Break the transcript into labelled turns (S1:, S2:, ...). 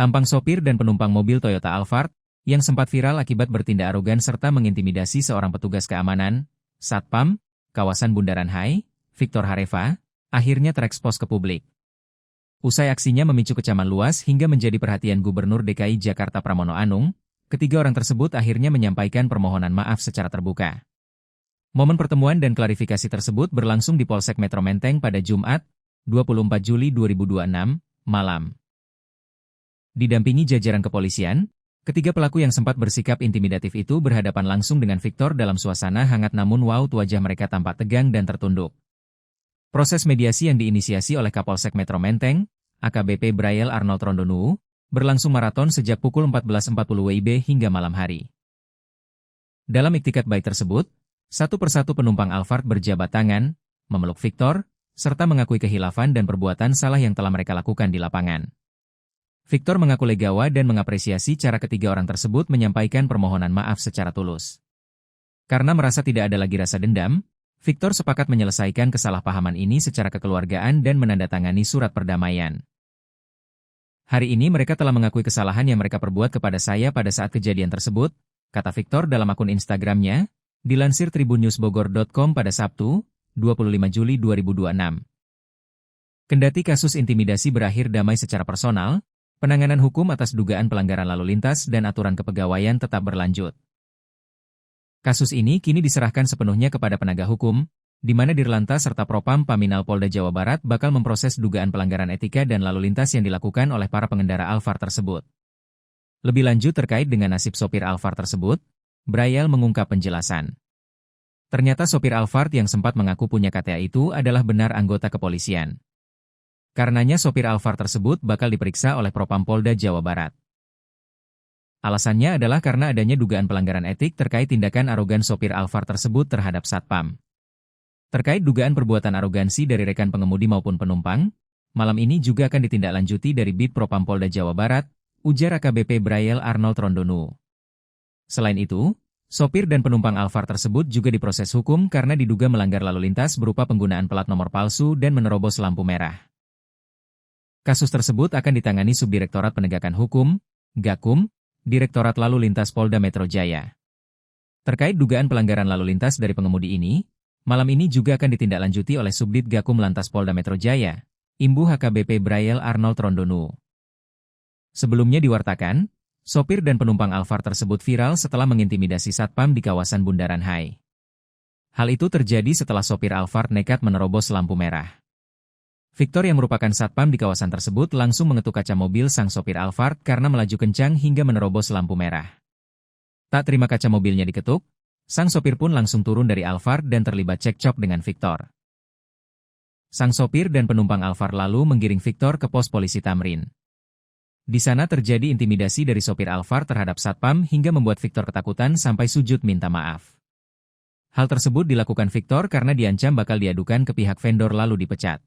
S1: Tampang sopir dan penumpang mobil Toyota Alphard, yang sempat viral akibat bertindak arogan serta mengintimidasi seorang petugas keamanan, Satpam, kawasan Bundaran HI, Victor Hareva, akhirnya terekspos ke publik. Usai aksinya memicu kecaman luas hingga menjadi perhatian Gubernur DKI Jakarta Pramono Anung, ketiga orang tersebut akhirnya menyampaikan permohonan maaf secara terbuka. Momen pertemuan dan klarifikasi tersebut berlangsung di Polsek Metro Menteng pada Jumat, 24 Juli 2026, malam. Didampingi jajaran kepolisian, ketiga pelaku yang sempat bersikap intimidatif itu berhadapan langsung dengan Victor dalam suasana hangat namun wajah mereka tampak tegang dan tertunduk. Proses mediasi yang diinisiasi oleh Kapolsek Metro Menteng, AKBP Braille Arnold Rondonu, berlangsung maraton sejak pukul 14.40 WIB hingga malam hari. Dalam iktikat baik tersebut, satu persatu penumpang Alphard berjabat tangan, memeluk Victor, serta mengakui kehilafan dan perbuatan salah yang telah mereka lakukan di lapangan. Victor mengaku legawa dan mengapresiasi cara ketiga orang tersebut menyampaikan permohonan maaf secara tulus. Karena merasa tidak ada lagi rasa dendam, Victor sepakat menyelesaikan kesalahpahaman ini secara kekeluargaan dan menandatangani surat perdamaian. Hari ini mereka telah mengakui kesalahan yang mereka perbuat kepada saya pada saat kejadian tersebut, kata Victor dalam akun Instagramnya, dilansir tribunnewsbogor.com pada Sabtu, 25 Juli 2026. Kendati kasus intimidasi berakhir damai secara personal, penanganan hukum atas dugaan pelanggaran lalu lintas dan aturan kepegawaian tetap berlanjut. Kasus ini kini diserahkan sepenuhnya kepada penegak hukum, di mana Dirlantas serta Propam Paminal Polda Jawa Barat bakal memproses dugaan pelanggaran etika dan lalu lintas yang dilakukan oleh para pengendara Alphard tersebut. Lebih lanjut terkait dengan nasib sopir Alphard tersebut, Braille mengungkap penjelasan. Ternyata sopir Alphard yang sempat mengaku punya KTA itu adalah benar anggota kepolisian. Karenanya sopir Alphard tersebut bakal diperiksa oleh Propam Polda Jawa Barat. Alasannya adalah karena adanya dugaan pelanggaran etik terkait tindakan arogan sopir Alphard tersebut terhadap Satpam. Terkait dugaan perbuatan arogansi dari rekan pengemudi maupun penumpang, malam ini juga akan ditindaklanjuti dari Bid Propam Polda Jawa Barat, ujar AKBP Braille Arnold Rondonu. Selain itu, sopir dan penumpang Alphard tersebut juga diproses hukum karena diduga melanggar lalu lintas berupa penggunaan plat nomor palsu dan menerobos lampu merah. Kasus tersebut akan ditangani Subdirektorat Penegakan Hukum, Gakum, Direktorat Lalu Lintas Polda Metro Jaya. Terkait dugaan pelanggaran lalu lintas dari pengemudi ini, malam ini juga akan ditindaklanjuti oleh Subdit Gakum Lantas Polda Metro Jaya, Imbu HKBP Braille Arnold Rondonu. Sebelumnya diwartakan, sopir dan penumpang Alphard tersebut viral setelah mengintimidasi Satpam di kawasan Bundaran HI. Hal itu terjadi setelah sopir Alphard nekat menerobos lampu merah. Victor yang merupakan Satpam di kawasan tersebut langsung mengetuk kaca mobil sang sopir Alphard karena melaju kencang hingga menerobos lampu merah. Tak terima kaca mobilnya diketuk, sang sopir pun langsung turun dari Alphard dan terlibat cekcok dengan Victor. Sang sopir dan penumpang Alphard lalu menggiring Victor ke pos polisi Tamrin. Di sana terjadi intimidasi dari sopir Alphard terhadap Satpam hingga membuat Victor ketakutan sampai sujud minta maaf. Hal tersebut dilakukan Victor karena diancam bakal diadukan ke pihak vendor lalu dipecat.